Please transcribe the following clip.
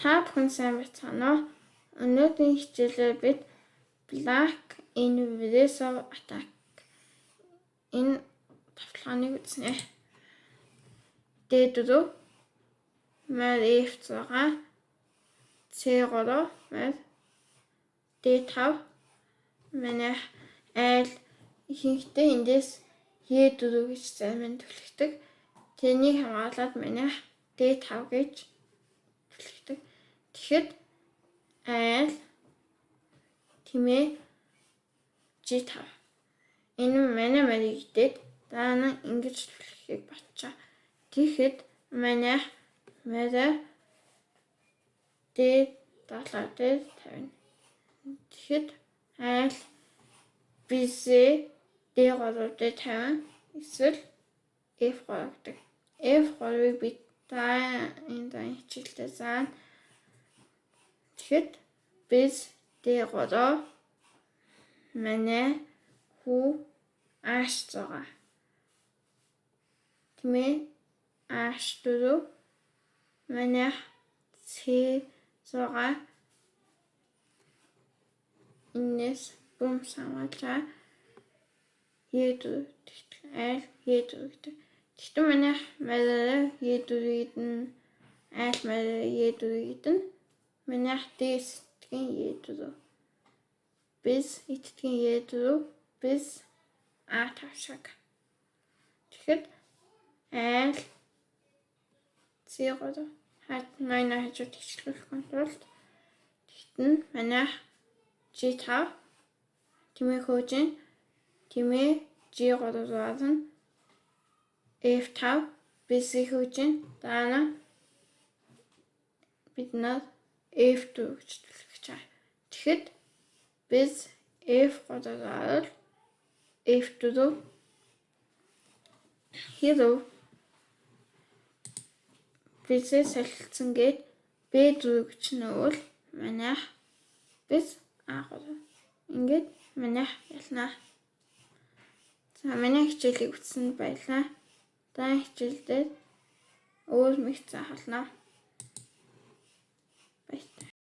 Та бүхэн сайн байцгаана уу? Өнөөдрийн хичээлээр бид Black Invasive Attack энэ тавталгааныг үзнэ. D4 мөр F6 C3 мөр D5 манай айл ихэнхдээ эндээс E4 гэж зарим төлөвлөдөг. Тэрнийг хамгаалаад манай D5 гэж төлөвлөдөг. Тэгэхэд айл тэмээ G5. Энэ манай мэрэгдээд даана ингэж төлөвлөхийг батчаа. Тэгэхэд манай мэрэ D7 дээр тавина. Тэгэхэд айл бисээ D3 дээр тавина. Эсвэл F3 гэдэг. F3-ыг бид энэ хичээлдээ заана. Тэгэхэд biz D3 манай хүү H6 тэмээ H4 манай C6 инээс бүм самаачаа E4 айл E4 гэдэг. Тэгтэн манай мэрэ E4-ийг нь айл мэрэ E4-ийг нь манай D сэтгэн E4 biz итгэн E4 biz A5 шиг. Тэгэхэд айл C3 манай хажууд хичлүүлэх контролд тэгтэн манай G5 тэмээ хөөжин тэмээ G3 зуурна F5 biz-ийг хөөжин даана бид нар F2 гэж төлөвлөж байгаа. Тэгэхэд biz F3 зуурал F4 хэрв biz-ээ солилцсон гээд B4 гэж нөөвөл манай biz A3 ингээд манай ялнаа. За манай хичээлийг үзсэнд баярлалаа. Дараагийн хичээлдээ өөр мэт заахалнаа. Баярлалаа.